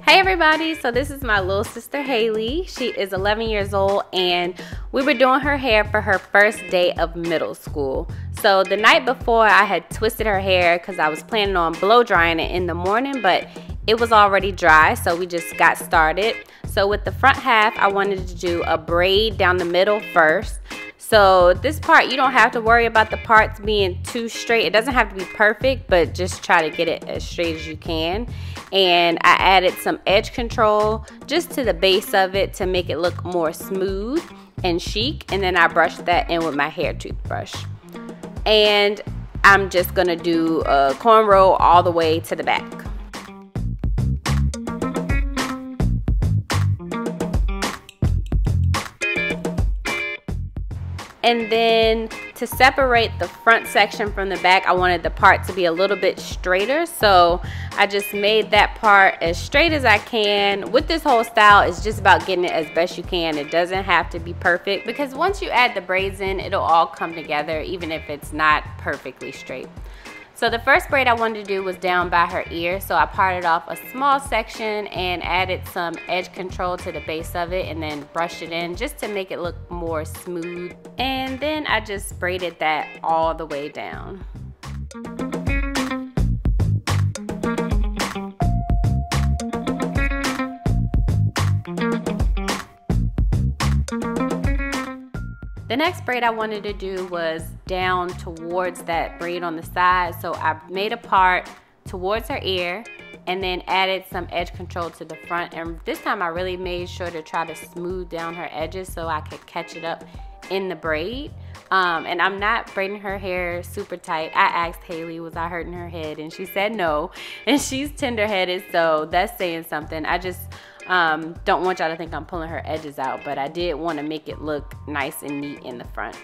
Hey everybody, so this is my little sister Háli. She is 11 years old and we were doing her hair for her first day of middle school. So the night before I had twisted her hair because I was planning on blow drying it in the morning, but it was already dry, so we just got started. So with the front half, I wanted to do a braid down the middle first. So this part, you don't have to worry about the parts being too straight. It doesn't have to be perfect, but just try to get it as straight as you can. And I added some edge control just to the base of it to make it look more smooth and chic. And then I brushed that in with my hair toothbrush. And I'm just gonna do a cornrow all the way to the back. And then to separate the front section from the back, I wanted the part to be a little bit straighter. So I just made that part as straight as I can. With this whole style, it's just about getting it as best you can. It doesn't have to be perfect because once you add the braids in, it'll all come together even if it's not perfectly straight. So the first braid I wanted to do was down by her ear, so I parted off a small section and added some edge control to the base of it and then brushed it in just to make it look more smooth. And then I just braided that all the way down. The next braid I wanted to do was down towards that braid on the side, so I made a part towards her ear and then added some edge control to the front, and this time I really made sure to try to smooth down her edges so I could catch it up in the braid. And I'm not braiding her hair super tight. I asked Háli, was I hurting her head, and she said no, and she's tender-headed, so that's saying something. I just don't want y'all to think I'm pulling her edges out, but I did want to make it look nice and neat in the front.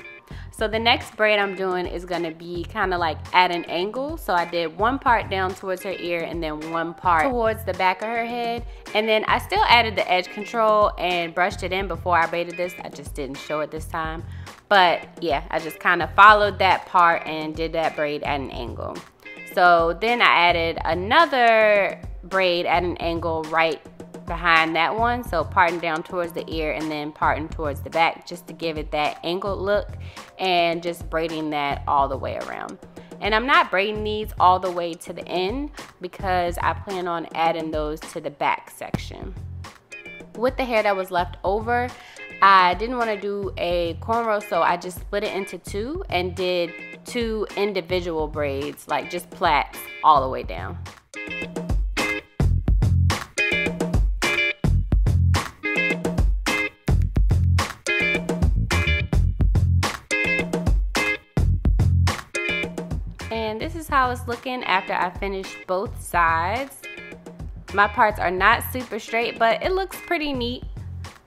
So the next braid I'm doing is going to be kind of like at an angle. So I did one part down towards her ear and then one part towards the back of her head. And then I still added the edge control and brushed it in before I braided this. I just didn't show it this time. But yeah, I just kind of followed that part and did that braid at an angle. So then I added another braid at an angle right behind that one, so parting down towards the ear and then parting towards the back just to give it that angled look, and just braiding that all the way around. And I'm not braiding these all the way to the end because I plan on adding those to the back section. With the hair that was left over, I didn't want to do a cornrow, so I just split it into two and did two individual braids, like just plaits all the way down. And this is how it's looking after I finished both sides. My parts are not super straight, but it looks pretty neat.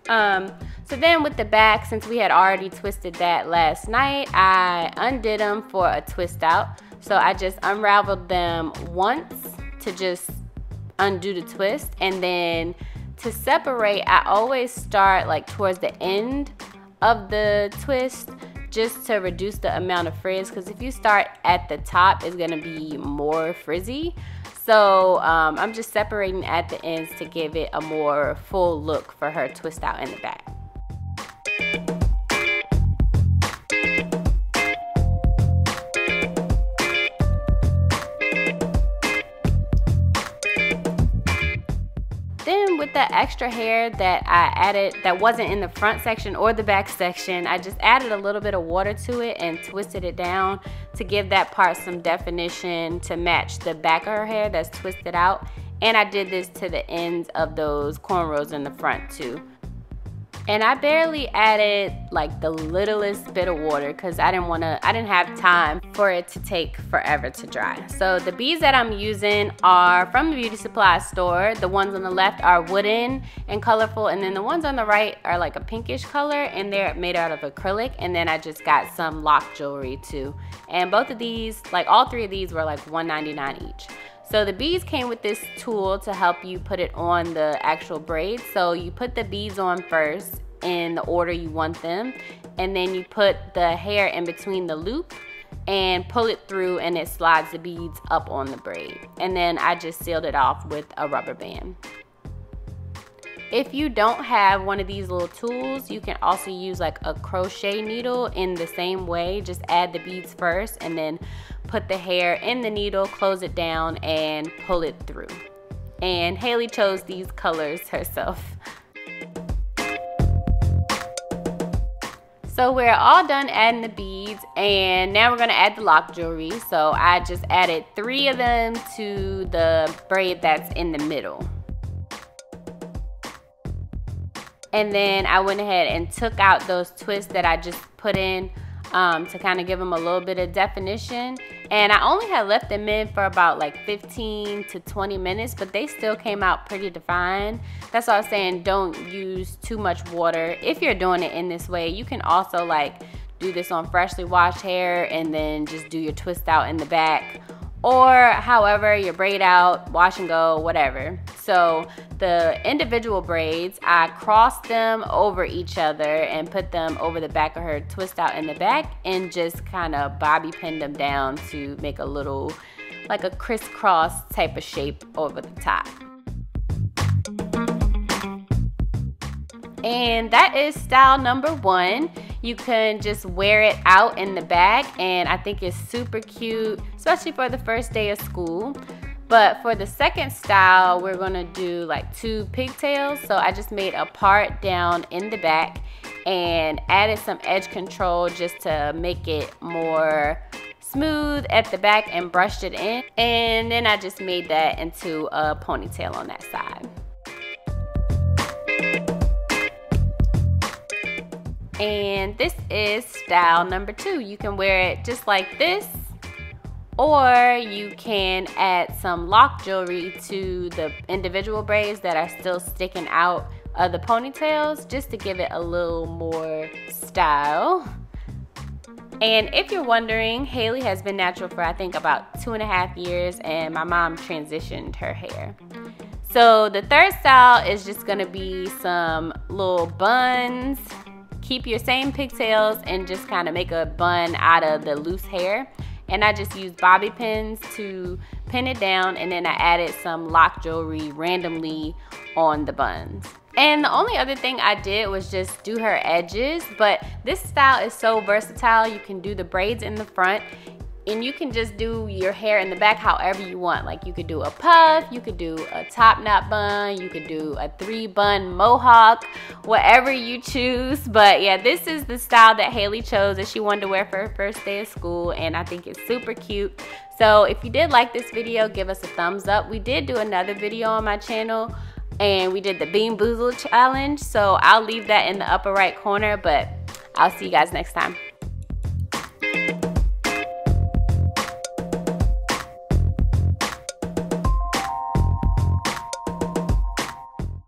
So then with the back, since we had already twisted that last night, I undid them for a twist out. So I just unraveled them once to just undo the twist, and then to separate, I always start like towards the end of the twist just to reduce the amount of frizz, because if you start at the top, it's gonna be more frizzy. So I'm just separating at the ends to give it a more full look for her twist out in the back. Then with the extra hair that I added that wasn't in the front section or the back section, I just added a little bit of water to it and twisted it down to give that part some definition to match the back of her hair that's twisted out. And I did this to the ends of those cornrows in the front too. And I barely added like the littlest bit of water because I didn't have time for it to take forever to dry. So the beads that I'm using are from the beauty supply store. The ones on the left are wooden and colorful, and then the ones on the right are like a pinkish color, and they're made out of acrylic. And then I just got some Loc Jewelry too. And both of these, like all three of these, were like $1.99 each. So the beads came with this tool to help you put it on the actual braid. So you put the beads on first in the order you want them, and then you put the hair in between the loop and pull it through, and it slides the beads up on the braid. And then I just sealed it off with a rubber band. If you don't have one of these little tools, you can also use like a crochet needle in the same way. Just add the beads first and then put the hair in the needle, close it down, and pull it through. And Háli chose these colors herself. So we're all done adding the beads, and now we're gonna add the Loc Jewelry. So I just added 3 of them to the braid that's in the middle. And then I went ahead and took out those twists that I just put in to kind of give them a little bit of definition. And I only had left them in for about like 15 to 20 minutes, but they still came out pretty defined. That's why I was saying don't use too much water. If you're doing it in this way, you can also like do this on freshly washed hair and then just do your twist out in the back. Or however, your braid out, wash and go, whatever. So the individual braids, I crossed them over each other and put them over the back of her twist out in the back and just kind of bobby pinned them down to make a little, like a crisscross type of shape over the top. And that is style number 1. You can just wear it out in the back, and I think it's super cute, especially for the first day of school. But for the second style, we're gonna do like 2 pigtails. So I just made a part down in the back and added some edge control just to make it more smooth at the back and brushed it in. And then I just made that into a ponytail on that side. And this is style number 2. You can wear it just like this, or you can add some Loc Jewelry to the individual braids that are still sticking out of the ponytails, just to give it a little more style. And if you're wondering, Háli has been natural for I think about 2.5 years, and my mom transitioned her hair. So the third style is just gonna be some little buns. Keep your same pigtails and just kind of make a bun out of the loose hair. And I just used bobby pins to pin it down, and then I added some Loc Jewelry randomly on the buns. And the only other thing I did was just do her edges, but this style is so versatile. You can do the braids in the front, and you can just do your hair in the back however you want. Like you could do a puff, you could do a top knot bun, you could do a 3-bun mohawk, whatever you choose. But yeah, this is the style that Háli chose that she wanted to wear for her first day of school, and I think it's super cute. So if you did like this video, give us a thumbs up. We did do another video on my channel, and we did the Bean Boozled challenge, so I'll leave that in the upper right corner, but I'll see you guys next time.